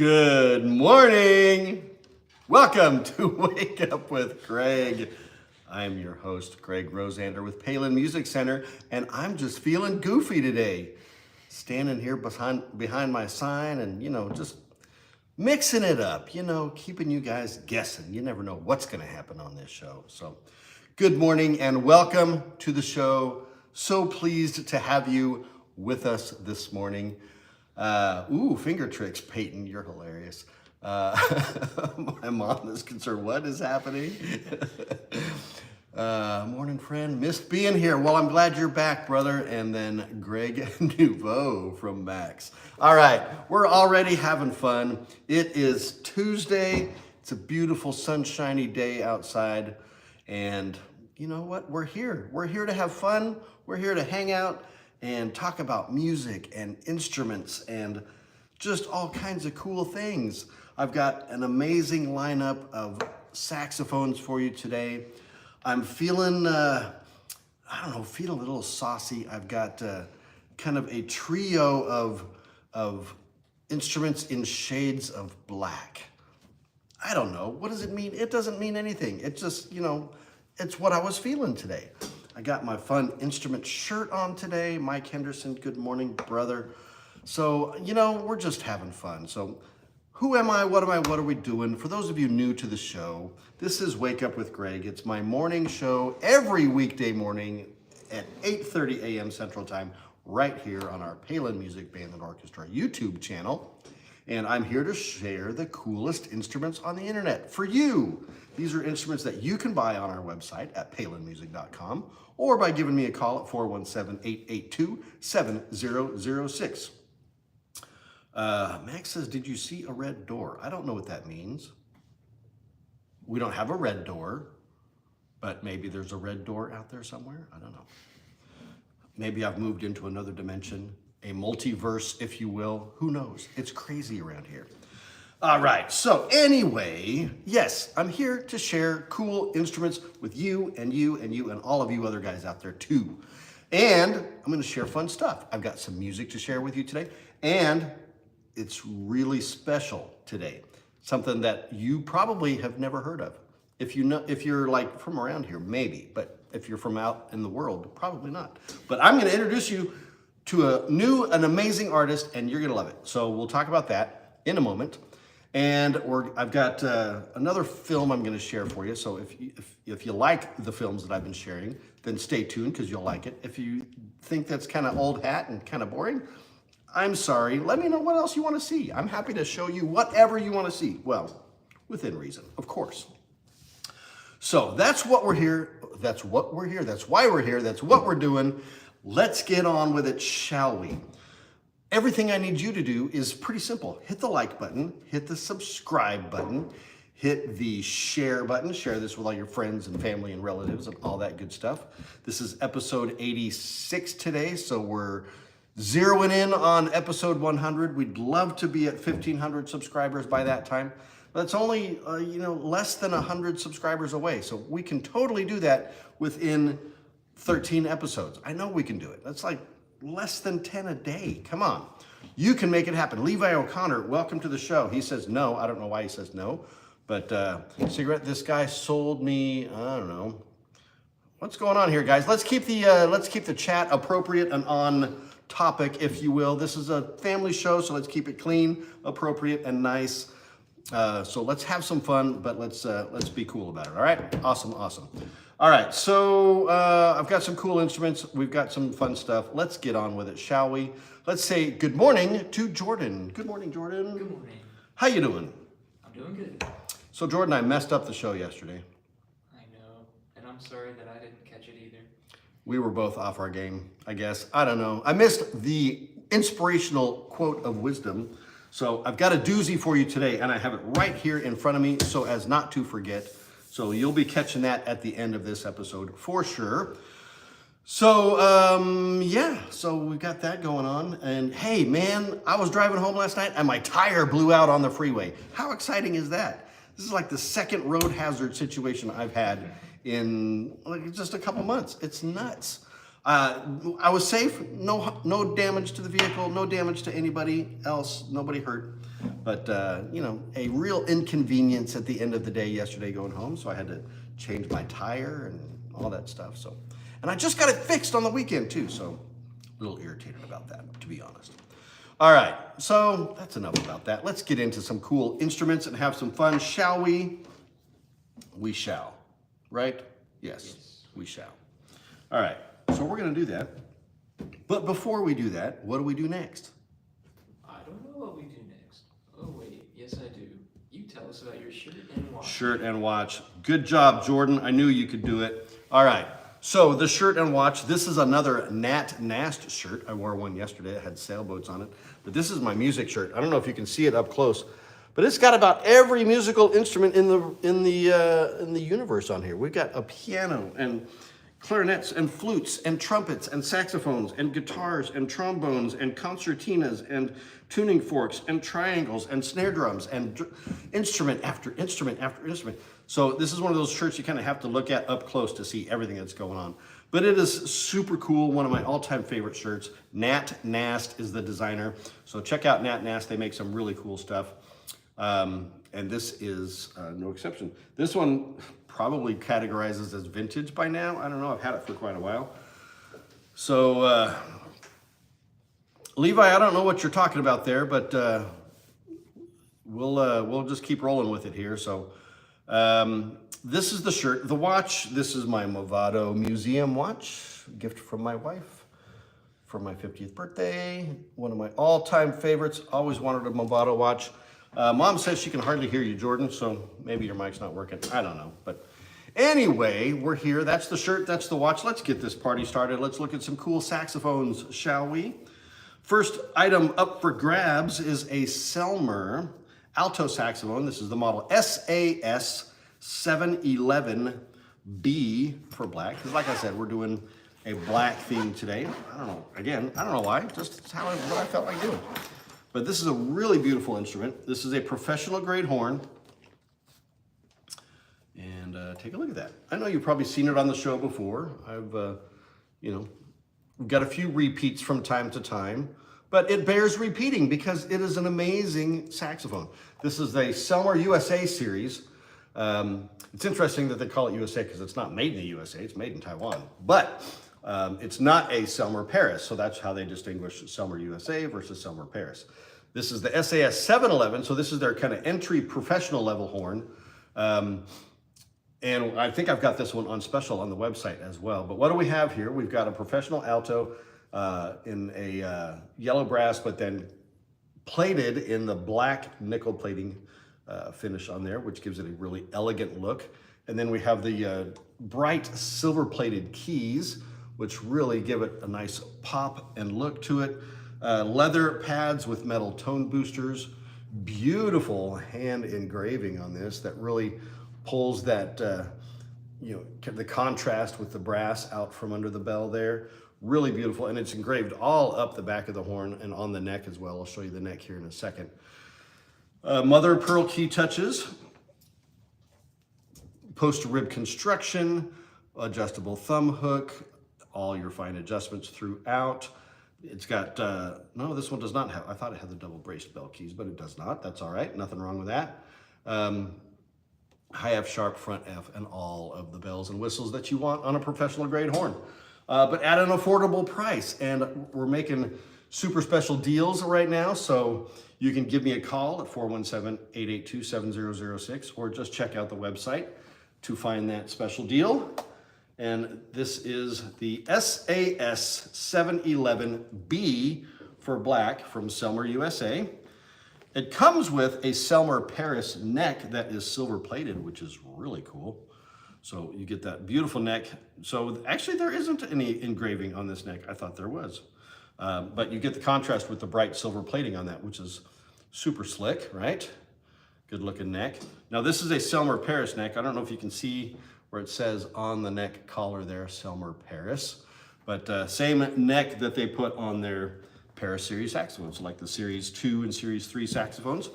Good morning. Welcome to Wake Up with Greg. I'm your host, Greg Rosander with Palin Music Center, and I'm just feeling goofy today. Standing here behind my sign and, just mixing it up, keeping you guys guessing. You never know what's going to happen on this show. So, good morning and welcome to the show. So pleased to have you with us this morning. Finger tricks, Peyton, you're hilarious. My mom is concerned, what is happening? Morning, friend, missed being here. Well, I'm glad you're back, brother. And then Greg Nouveau from Max. All right, we're already having fun. It is Tuesday. It's a beautiful sunshiny day outside. And you know what? We're here. We're here to have fun. We're here to hang out and talk about music and instruments and just all kinds of cool things. I've got an amazing lineup of saxophones for you today. I'm feeling, feeling a little saucy. I've got kind of a trio of instruments in shades of black. I don't know. What does it mean? It doesn't mean anything. It just, it's what I was feeling today. I got my fun instrument shirt on today. Mike Henderson, good morning, brother. So, we're just having fun. So, who am I? What are we doing? For those of you new to the show, this is Wake Up with Greg. It's my morning show every weekday morning at 8:30 a.m. Central Time, right here on our Palin Music Band and Orchestra YouTube channel. And I'm here to share the coolest instruments on the internet for you. These are instruments that you can buy on our website at palinmusic.com or by giving me a call at 417-882-7006. Max says, did you see a red door? I don't know what that means. We don't have a red door, but maybe there's a red door out there somewhere. I don't know. Maybe I've moved into another dimension, a multiverse, if you will. Who knows? It's crazy around here. All right, so anyway, yes, I'm here to share cool instruments with you and you and you and all of you other guys out there too. And I'm gonna share fun stuff. I've got some music to share with you today, and it's really special today. Something that you probably have never heard of. If you're like from around here, maybe, but if you're from out in the world, probably not. But I'm gonna introduce you to an amazing artist, and you're gonna love it. So we'll talk about that in a moment. And I've got another film I'm going to share for you. So if you like the films that I've been sharing, then stay tuned because you'll like it. If you think that's kind of old hat and kind of boring, I'm sorry. Let me know what else you want to see. I'm happy to show you whatever you want to see. Well, within reason, of course. So that's what we're here. That's what we're here. That's why we're here. That's what we're doing. Let's get on with it, shall we? Everything I need you to do is pretty simple. Hit the like button, hit the subscribe button, hit the share button. Share this with all your friends and family and relatives and all that good stuff. This is episode 86 today, so we're zeroing in on episode 100. We'd love to be at 1,500 subscribers by that time. But it's only, less than 100 subscribers away. So we can totally do that within 13 episodes. I know we can do it. That's like less than 10 a day. Come on. You can make it happen. Levi O'Connor, welcome to the show. He says no. I don't know why he says no. But cigarette, this guy sold me, I don't know. What's going on here, guys? Let's keep the chat appropriate and on topic, if you will. This is a family show, so let's keep it clean, appropriate, and nice. So let's have some fun, but let's be cool about it. All right? Awesome. All right, so I've got some cool instruments. We've got some fun stuff. Let's get on with it, shall we? Let's say good morning to Jordan. Good morning, Jordan. Good morning. How you doing? I'm doing good. So Jordan, I messed up the show yesterday. I know, and I'm sorry that I didn't catch it either. We were both off our game, I guess. I don't know. I missed the inspirational quote of wisdom. So I've got a doozy for you today, and I have it right here in front of me so as not to forget. So you'll be catching that at the end of this episode for sure. So, so we've got that going on. And hey, man, I was driving home last night and my tire blew out on the freeway. How exciting is that? This is like the second road hazard situation I've had in like just a couple months. It's nuts. I was safe, no damage to the vehicle, no damage to anybody else, nobody hurt. But, you know, a real inconvenience at the end of the day yesterday going home. So I had to change my tire and all that stuff. So, and I just got it fixed on the weekend too. So a little irritated about that, to be honest. All right, so that's enough about that. Let's get into some cool instruments and have some fun, shall we? We shall, right? Yes, we shall. All right, so we're gonna do that. But before we do that, what do we do next? I don't know what we do next. Oh wait, yes I do. You tell us about your shirt and watch. Shirt and watch. Good job, Jordan. I knew you could do it. All right, so the shirt and watch, this is another Nat Nast shirt. I wore one yesterday, it had sailboats on it. But this is my music shirt. I don't know if you can see it up close, but it's got about every musical instrument in the universe on here. We've got a piano and clarinets and flutes and trumpets and saxophones and guitars and trombones and concertinas and tuning forks and triangles and snare drums and instrument after instrument after instrument. So this is one of those shirts you kind of have to look at up close to see everything that's going on. But it is super cool, one of my all-time favorite shirts. Nat Nast is the designer. So check out Nat Nast, they make some really cool stuff. And this is no exception. This one probably categorizes as vintage by now. I don't know, I've had it for quite a while. So, Levi, I don't know what you're talking about there, but we'll just keep rolling with it here. So, this is the shirt. The watch, this is my Movado Museum watch, gift from my wife for my 50th birthday. One of my all-time favorites. Always wanted a Movado watch. Mom says she can hardly hear you, Jordan, so maybe your mic's not working. I don't know. But anyway, we're here. That's the shirt. That's the watch. Let's get this party started. Let's look at some cool saxophones, shall we? First item up for grabs is a Selmer alto saxophone. This is the model SAS 711B for black. Because like I said, we're doing a black theme today. I don't know. Again, I don't know why. Just what I felt like doing. But this is a really beautiful instrument. This is a professional grade horn. And take a look at that. I know you've probably seen it on the show before. I've, you know, got a few repeats from time to time, but it bears repeating because it is an amazing saxophone. This is a Selmer USA series. It's interesting that they call it USA because it's not made in the USA, it's made in Taiwan. But it's not a Selmer Paris, so that's how they distinguish Selmer USA versus Selmer Paris. This is the SAS 711, so this is their kind of entry professional level horn. And I think I've got this one on special on the website as well. But what do we have here? We've got a professional alto in a yellow brass, but then plated in the black nickel plating finish on there, which gives it a really elegant look. And then we have the bright silver plated keys, which really give it a nice pop and look to it. Leather pads with metal tone boosters. Beautiful hand engraving on this that really pulls that, you know, the contrast with the brass out from under the bell there. Really beautiful, and it's engraved all up the back of the horn and on the neck as well. I'll show you the neck here in a second. Mother of pearl key touches, post rib construction, adjustable thumb hook, all your fine adjustments throughout. It's got, no, this one does not have, I thought it had the double braced bell keys, but it does not. That's all right, nothing wrong with that. High F sharp, front F, and all of the bells and whistles that you want on a professional grade horn. But at an affordable price. And we're making super special deals right now. So you can give me a call at 417-882-7006 or just check out the website to find that special deal. And this is the SAS 711B for black from Selmer USA. It comes with a Selmer Paris neck that is silver plated, which is really cool. So you get that beautiful neck. So actually there isn't any engraving on this neck. I thought there was. But you get the contrast with the bright silver plating on that, which is super slick, right? Good looking neck. Now this is a Selmer Paris neck. I don't know if you can see where it says on the neck collar there, Selmer Paris. But same neck that they put on their Paris series saxophones, like the Series 2 and Series 3 saxophones.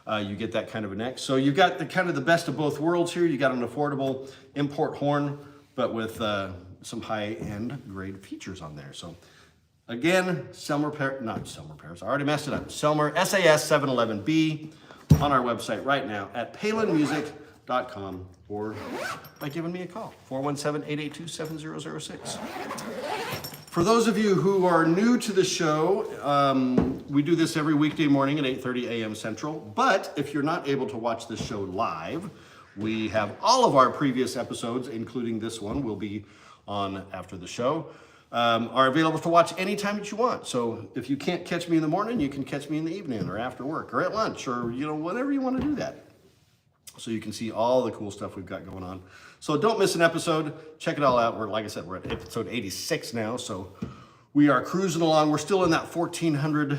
You get that kind of a neck. So you've got the kind of the best of both worlds here. You got an affordable import horn, but with some high-end grade features on there. So Again, not Selmer Paris, I already messed it up. Selmer, SAS711B on our website right now at palinmusic.com or by giving me a call, 417-882-7006. For those of you who are new to the show, we do this every weekday morning at 8:30 a.m. Central. But if you're not able to watch this show live, we have all of our previous episodes, including this one, will be on after the show, are available to watch anytime that you want. So if you can't catch me in the morning, you can catch me in the evening or after work or at lunch or, whenever you want to do that. So you can see all the cool stuff we've got going on. So don't miss an episode. Check it all out. Like I said, we're at episode 86 now. So we are cruising along. We're still in that 1,400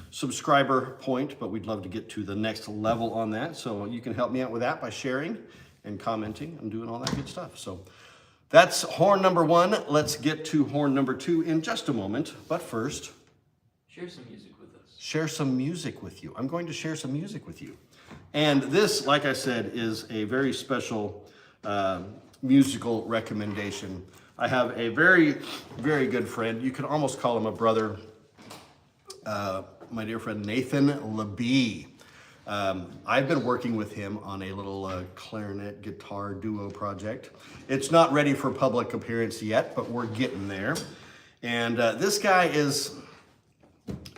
subscriber point, but we'd love to get to the next level on that. So you can help me out with that by sharing and commenting and doing all that good stuff. So that's horn number 1. Let's get to horn number 2 in just a moment. But first, Share some music with us. share some music with you. I'm going to share some music with you. And this, like I said, is a very special musical recommendation. I have a very, very good friend. You could almost call him a brother. My dear friend, Nathan LaBee. I've been working with him on a little clarinet guitar duo project. It's not ready for public appearance yet, but we're getting there. And this guy is,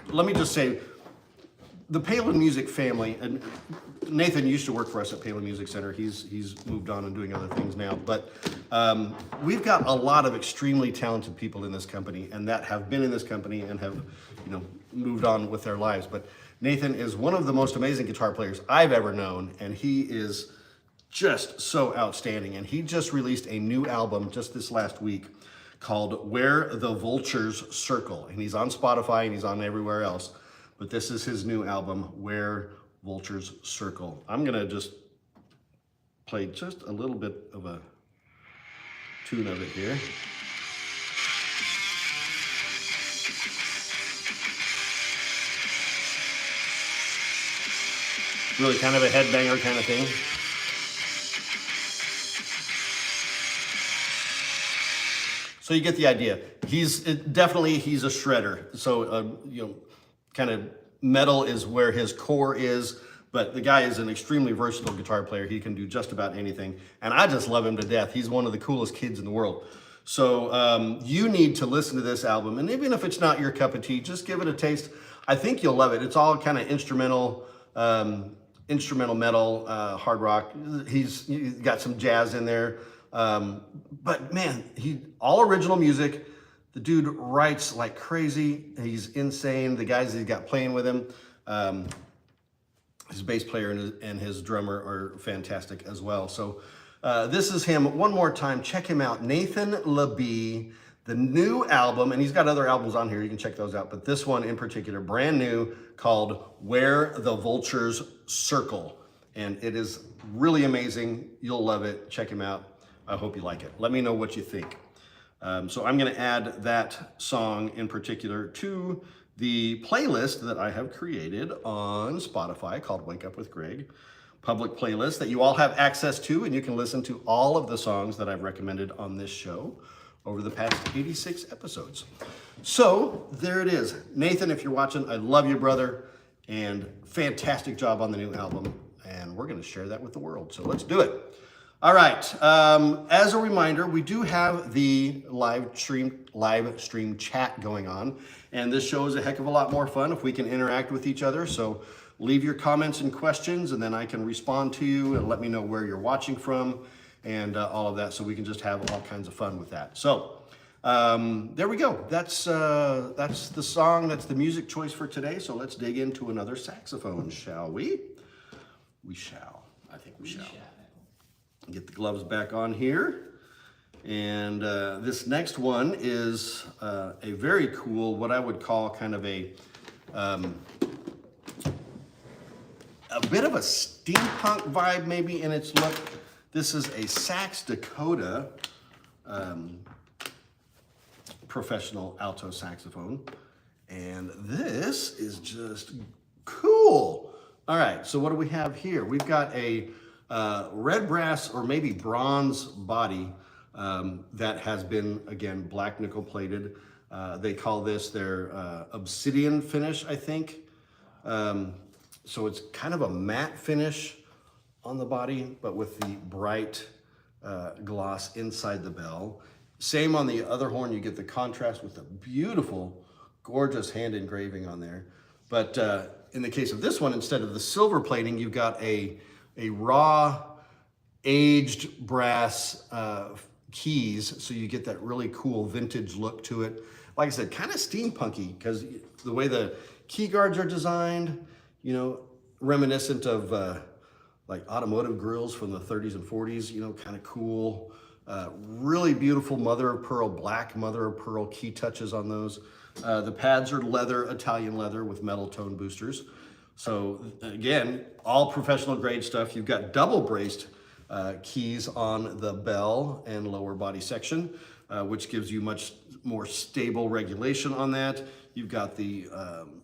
let me just say, the Palin Music family, and Nathan used to work for us at Palin Music Center. He's moved on and doing other things now. But we've got a lot of extremely talented people in this company and that have been in this company and have, moved on with their lives. But Nathan is one of the most amazing guitar players I've ever known, and he is just so outstanding. And he just released a new album just this last week called Where the Vultures Circle. And he's on Spotify and he's on everywhere else. But this is his new album, Where Vultures Circle. I'm gonna just play just a little bit of a tune of it here. Really kind of a headbanger kind of thing. So you get the idea. He's a shredder. So, kind of metal is where his core is, but the guy is an extremely versatile guitar player. He can do just about anything. And I just love him to death. He's one of the coolest kids in the world. So you need to listen to this album. And even if it's not your cup of tea, just give it a taste. I think you'll love it. It's all kind of instrumental metal, hard rock. He's got some jazz in there. But man, all original music. The dude writes like crazy. He's insane. The guys he's got playing with him, his bass player and his drummer are fantastic as well. So this is him. One more time, check him out. Nathan LaBee, the new album, and he's got other albums on here. You can check those out. But this one in particular, brand new, called Where the Vultures Circle. And it is really amazing. You'll love it. Check him out. I hope you like it. Let me know what you think. So I'm going to add that song in particular to the playlist that I have created on Spotify called Wake Up with Greg. Public playlist that you all have access to, and you can listen to all of the songs that I've recommended on this show over the past 86 episodes. So there it is. Nathan, if you're watching, I love you, brother, and fantastic job on the new album. And we're going to share that with the world. So let's do it. All right, as a reminder, we do have the live stream chat going on, and this show is a heck of a lot more fun if we can interact with each other. So leave your comments and questions, and then I can respond to you and let me know where you're watching from and all of that, so we can just have all kinds of fun with that. So there we go. That's the song, that's the music choice for today. So let's dig into another saxophone, shall we? We shall. I think we shall. Get the gloves back on here. And this next one is a very cool, what I would call kind of a bit of a steampunk vibe maybe in its look. This is a Sax Dakota professional alto saxophone. And this is just cool. All right, so what do we have here? We've got a red brass or maybe bronze body that has been, again, black nickel plated. They call this their obsidian finish, I think. So it's kind of a matte finish on the body, but with the bright gloss inside the bell. Same on the other horn, you get the contrast with the beautiful, gorgeous hand engraving on there. But in the case of this one, instead of the silver plating, you've got a raw, aged brass keys, so you get that really cool vintage look to it. Like I said, kind of steampunky, because the way the key guards are designed, you know, reminiscent of like automotive grills from the 30s and 40s, you know, kind of cool. Really beautiful mother of pearl, black mother of pearl key touches on those. The pads are leather, Italian leather with metal tone boosters. So again, all professional grade stuff. You've got double braced keys on the bell and lower body section, which gives you much more stable regulation on that. You've got the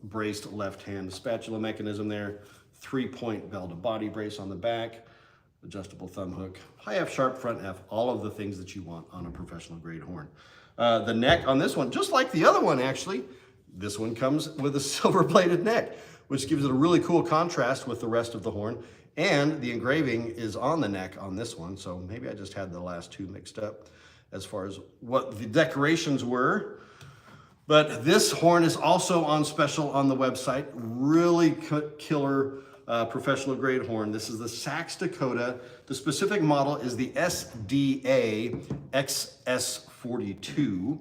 braced left-hand spatula mechanism there, 3-point bell to body brace on the back, adjustable thumb hook, high F sharp, front F, all of the things that you want on a professional grade horn. The neck on this one, just like the other one actually, this one comes with a silver plated neck, which gives it a really cool contrast with the rest of the horn. And the engraving is on the neck on this one, so maybe I just had the last two mixed up as far as what the decorations were. But this horn is also on special on the website. Really killer professional grade horn. This is the Sax Dakota. The specific model is the SDA XS42.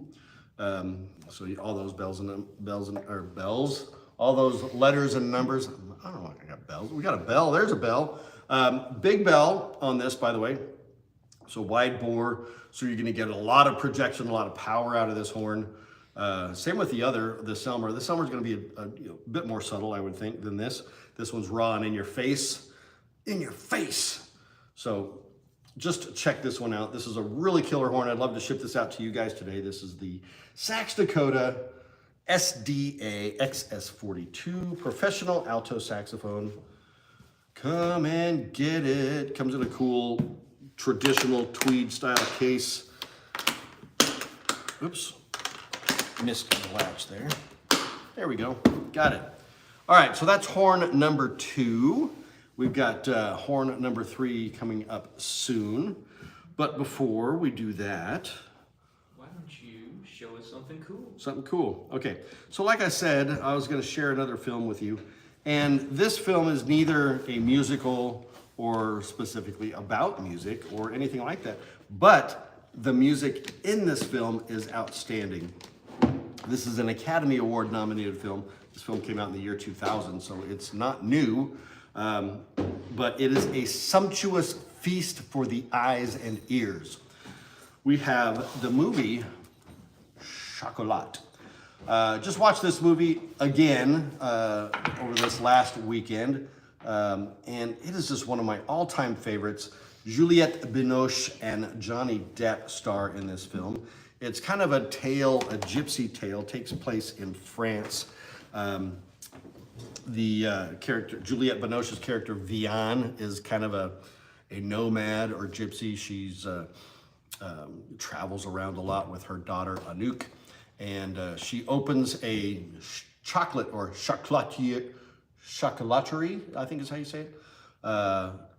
So all those bells, all those letters and numbers. I don't know if I got bells. We got a bell. There's a bell. Big bell on this, by the way. So wide bore. So you're going to get a lot of projection, a lot of power out of this horn. Same with the Selmer. The Selmer is going to be a bit more subtle, I would think, than this. This one's raw and in your face. In your face. So just check this one out. This is a really killer horn. I'd love to ship this out to you guys today. This is the Sax Dakota SDA XS42 professional alto saxophone. Come and get it. Comes in a cool traditional tweed style case. Oops, missed the latch there. There we go, got it. All right, so that's horn number 2. We've got horn number 3 coming up soon. But before we do that, why don't you show us something cool? something cool. Okay, so like I said, I was going to share another film with you. And this film is neither a musical or specifically about music or anything like that. But the music in this film is outstanding. This is an Academy Award nominated film. This film came out in the year 2000, so it's not new. But it is a sumptuous feast for the eyes and ears. We have the movie Chocolat. Just watched this movie again over this last weekend, and it is just one of my all-time favorites. Juliette Binoche and Johnny Depp star in this film. It's kind of a tale, a gypsy tale, takes place in France. The character, Juliette Binoche's character, Vianne, is kind of a nomad or gypsy. She's travels around a lot with her daughter, Anouk. And she opens a chocolate or chocolaterie, I think is how you say it,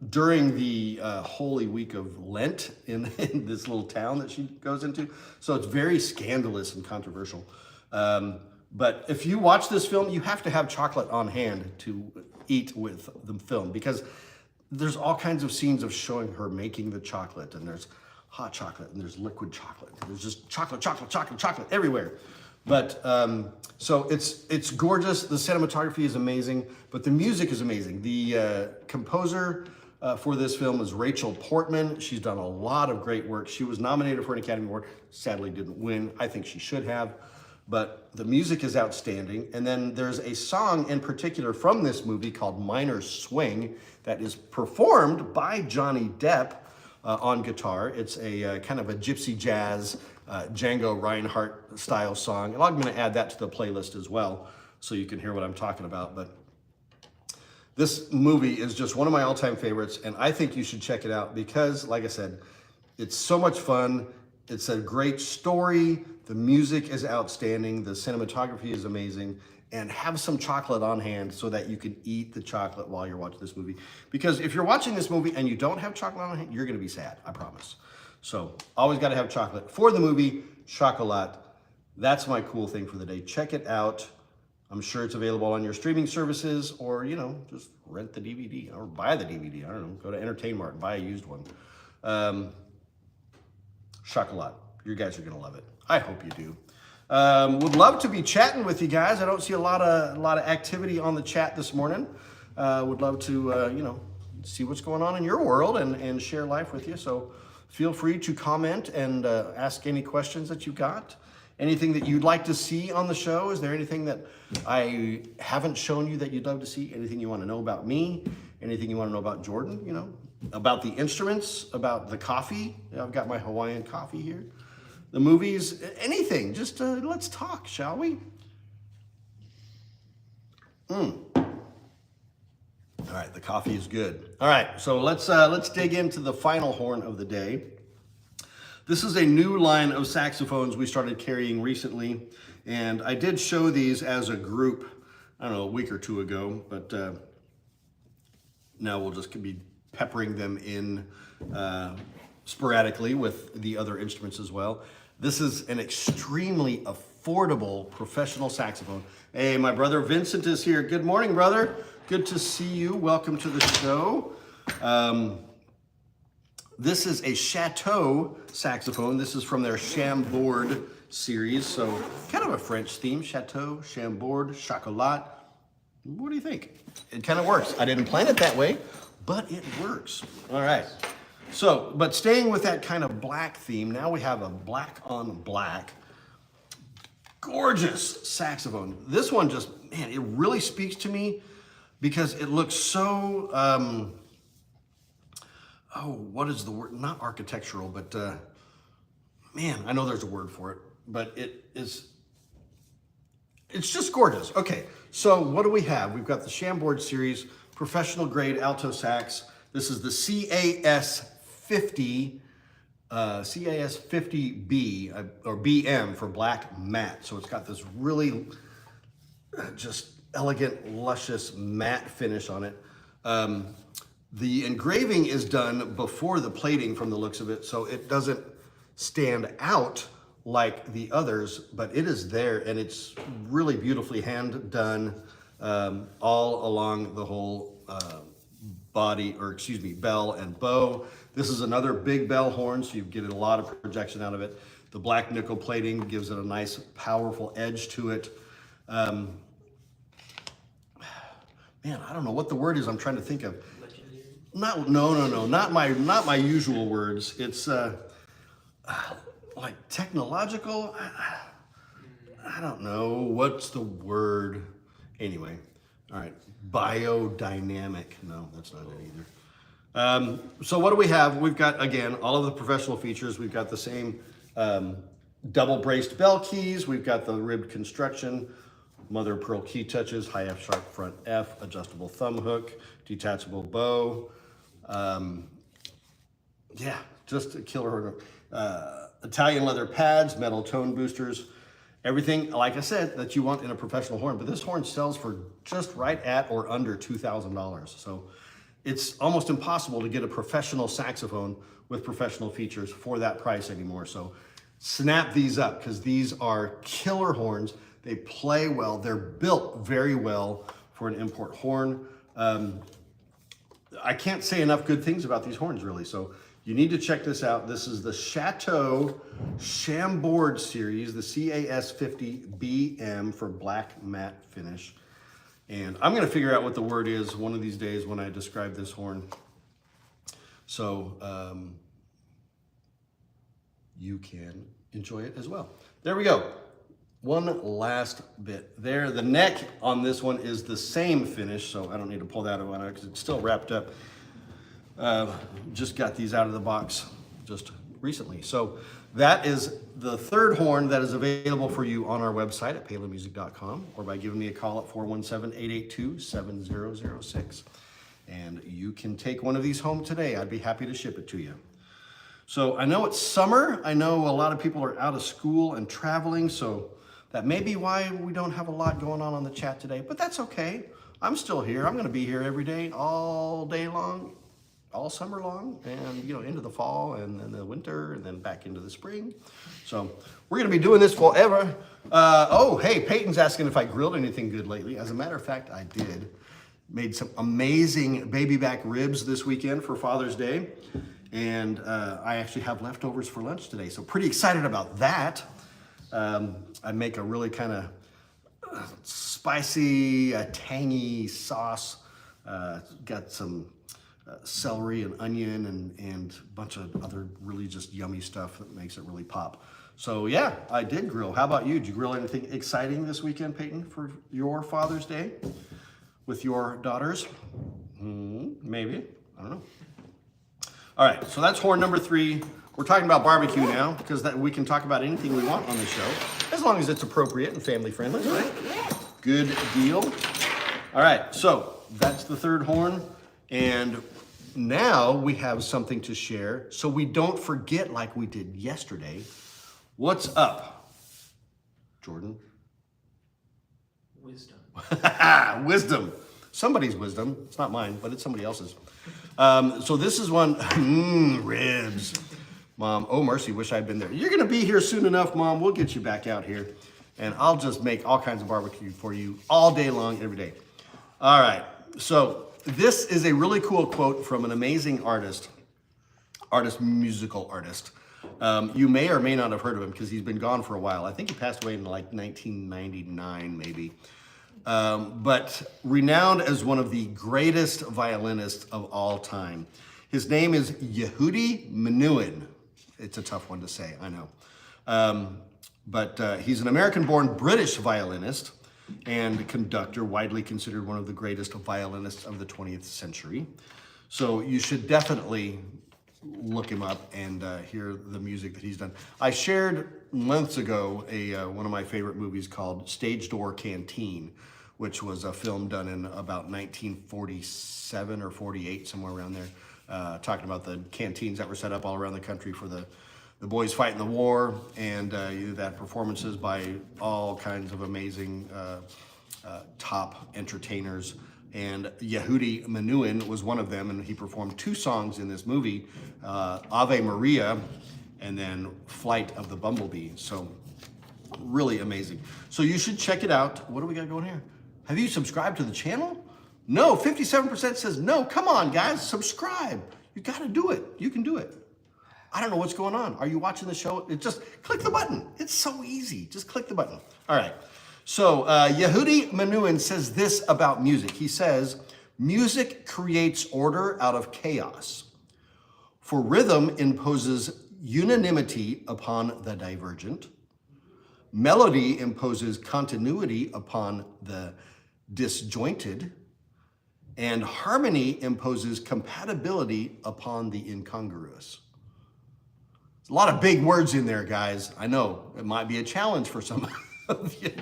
during the Holy Week of Lent in this little town that she goes into. So it's very scandalous and controversial. But if you watch this film, you have to have chocolate on hand to eat with the film, because there's all kinds of scenes of showing her making the chocolate, and there's hot chocolate and there's liquid chocolate. There's just chocolate everywhere. But so it's gorgeous. The cinematography is amazing, but the music is amazing. The composer for this film is Rachel Portman. She's done a lot of great work. She was nominated for an Academy Award, sadly didn't win. I think she should have, but the music is outstanding. And then there's a song in particular from this movie called Minor Swing that is performed by Johnny Depp on guitar. It's a kind of a gypsy jazz, Django Reinhardt style song. And I'm gonna add that to the playlist as well, so you can hear what I'm talking about. But this movie is just one of my all-time favorites, and I think you should check it out because, like I said, it's so much fun. It's a great story. The music is outstanding. The cinematography is amazing. And have some chocolate on hand so that you can eat the chocolate while you're watching this movie. Because if you're watching this movie and you don't have chocolate on hand, you're going to be sad, I promise. So always got to have chocolate for the movie, Chocolat. That's my cool thing for the day. Check it out. I'm sure it's available on your streaming services, or, you know, just rent the DVD or buy the DVD. I don't know, go to Entertain Mart and buy a used one. Chocolat. You guys are going to love it. I hope you do. Would love to be chatting with you guys. I don't see a lot of activity on the chat this morning. Would love to, you know, see what's going on in your world and share life with you. So feel free to comment and ask any questions that you got. Anything that you'd like to see on the show? Is there anything that I haven't shown you that you'd love to see? Anything you want to know about me? Anything you want to know about Jordan? You know, about the instruments, about the coffee. I've got my Hawaiian coffee here. The movies, anything. Just let's talk, shall we? All right, the coffee is good. All right, so let's dig into the final horn of the day. This is a new line of saxophones we started carrying recently, and I did show these as a group, I don't know, a week or two ago, but now we'll just be peppering them in sporadically with the other instruments as well. This is an extremely affordable professional saxophone. Hey, my brother Vincent is here. Good morning, brother. Good to see you. Welcome to the show. This is a Chateau saxophone. This is from their Chambord series. So kind of a French theme. Chateau, Chambord, Chocolat. What do you think? It kind of works. I didn't plan it that way, but it works. All right. So, but staying with that kind of black theme, now we have a black on black, gorgeous saxophone. This one just, man, it really speaks to me because it looks so, what is the word? Not architectural, but man, I know there's a word for it, but it's just gorgeous. Okay, so what do we have? We've got the Chambord series, professional grade alto sax. This is the CAS 50, CAS 50B, or BM for black matte. So it's got this really just elegant, luscious matte finish on it. The engraving is done before the plating from the looks of it, so it doesn't stand out like the others, but it is there, and it's really beautifully hand done all along the whole bell and bow. This is another big bell horn, so you get a lot of projection out of it. The black nickel plating gives it a nice, powerful edge to it. Man, I don't know what the word is I'm trying to think of. No, not my usual words. It's like technological. I don't know what's the word. Anyway, all right, biodynamic. No, that's not it either. So what do we have? We've got, again, all of the professional features. We've got the same double braced bell keys. We've got the ribbed construction, mother of pearl key touches, high F sharp front F, adjustable thumb hook, detachable bow. Yeah, just a killer. Italian leather pads, metal tone boosters, everything, like I said, that you want in a professional horn. But this horn sells for just right at or under $2,000. So it's almost impossible to get a professional saxophone with professional features for that price anymore. So snap these up, because these are killer horns. They play well. They're built very well for an import horn. I can't say enough good things about these horns, really. So you need to check this out. This is the Chateau Chambord series, the CAS 50 BM for black matte finish. And I'm gonna figure out what the word is one of these days when I describe this horn. So you can enjoy it as well. There we go. One last bit there. The neck on this one is the same finish, so I don't need to pull that one out because it's still wrapped up. Just got these out of the box just recently. So that is the third horn that is available for you on our website at palinmusic.com, or by giving me a call at 417-882-7006. And you can take one of these home today. I'd be happy to ship it to you. So I know it's summer. I know a lot of people are out of school and traveling, so that may be why we don't have a lot going on the chat today, but that's okay. I'm still here. I'm gonna be here every day, all day long, all summer long, and into the fall and then the winter and then back into the spring. So we're gonna be doing this forever. Oh, hey, Peyton's asking if I grilled anything good lately. As a matter of fact, I did. Made some amazing baby back ribs this weekend for Father's Day. And I actually have leftovers for lunch today. So pretty excited about that. I make a really kind of spicy, tangy sauce. Got some celery and onion and a bunch of other really just yummy stuff that makes it really pop. So yeah, I did grill. How about you? Did you grill anything exciting this weekend, Peyton, for your Father's Day with your daughters? Maybe, I don't know. All right, so that's horn number 3. We're talking about barbecue now because we can talk about anything we want on the show as long as it's appropriate and family friendly, right? Good deal. All right, so that's the 3rd horn. And now we have something to share so we don't forget like we did yesterday. What's up, Jordan? Wisdom. Wisdom. Somebody's wisdom. It's not mine, but it's somebody else's. So this is one, ribs. Mom, oh mercy, wish I'd been there. You're gonna be here soon enough, Mom. We'll get you back out here and I'll just make all kinds of barbecue for you all day long, every day. All right, so this is a really cool quote from an amazing musical artist. You may or may not have heard of him because he's been gone for a while. I think he passed away in like 1999, maybe. But renowned as one of the greatest violinists of all time. His name is Yehudi Menuhin. It's a tough one to say, I know. But he's an American-born British violinist and conductor, widely considered one of the greatest violinists of the 20th century. So you should definitely look him up and hear the music that he's done. I shared months ago one of my favorite movies called Stage Door Canteen, which was a film done in about 1947 or 48, somewhere around there, talking about the canteens that were set up all around the country for the boys fighting the war, and you had performances by all kinds of amazing top entertainers. And Yehudi Menuhin was one of them, and he performed 2 songs in this movie, Ave Maria and then Flight of the Bumblebee. So really amazing. So you should check it out. What do we got going here? Have you subscribed to the channel? No, 57% says no. Come on, guys, subscribe. You got to do it. You can do it. I don't know what's going on. Are you watching the show? Just click the button. It's so easy. Just click the button. All right. So Yehudi Menuhin says this about music. He says, music creates order out of chaos. For rhythm imposes unanimity upon the divergent. Melody imposes continuity upon the disjointed. And harmony imposes compatibility upon the incongruous. There's a lot of big words in there, guys. I know it might be a challenge for some of you.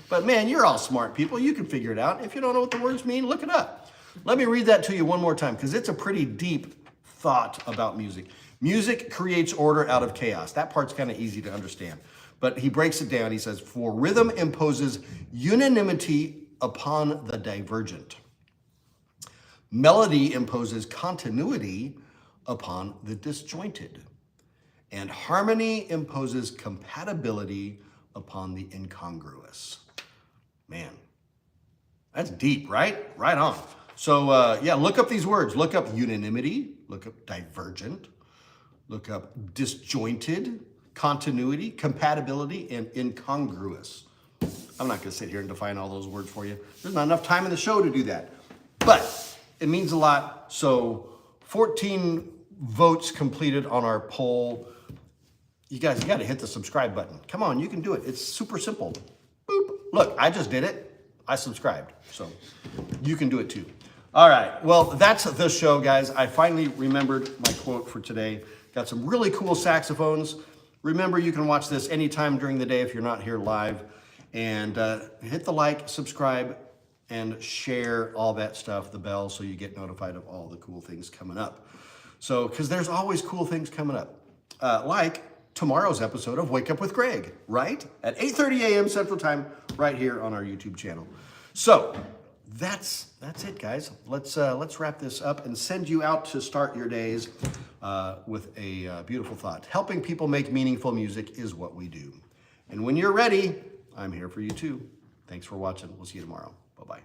But man, you're all smart people. You can figure it out. If you don't know what the words mean, look it up. Let me read that to you one more time because it's a pretty deep thought about music. Music creates order out of chaos. That part's kind of easy to understand. But he breaks it down. He says, for rhythm imposes unanimity upon the divergent. Melody imposes continuity upon the disjointed. And harmony imposes compatibility upon the incongruous. Man, that's deep, right? Right on. So yeah, look up these words. Look up unanimity, look up divergent, look up disjointed, continuity, compatibility, and incongruous. I'm not gonna sit here and define all those words for you. There's not enough time in the show to do that. But it means a lot. So 14 votes completed on our poll. You guys, you gotta hit the subscribe button. Come on, you can do it. It's super simple. Boop. Look, I just did it. I subscribed, so you can do it too. All right, well, that's the show, guys. I finally remembered my quote for today. Got some really cool saxophones. Remember, you can watch this anytime during the day if you're not here live. And hit the like, subscribe, and share all that stuff, the bell, so you get notified of all the cool things coming up. So, because there's always cool things coming up. Like tomorrow's episode of Wake Up with Greg, right? At 8:30 a.m. Central Time, right here on our YouTube channel. So, that's it, guys. Let's wrap this up and send you out to start your days with a beautiful thought. Helping people make meaningful music is what we do. And when you're ready, I'm here for you too. Thanks for watching. We'll see you tomorrow. Bye-bye.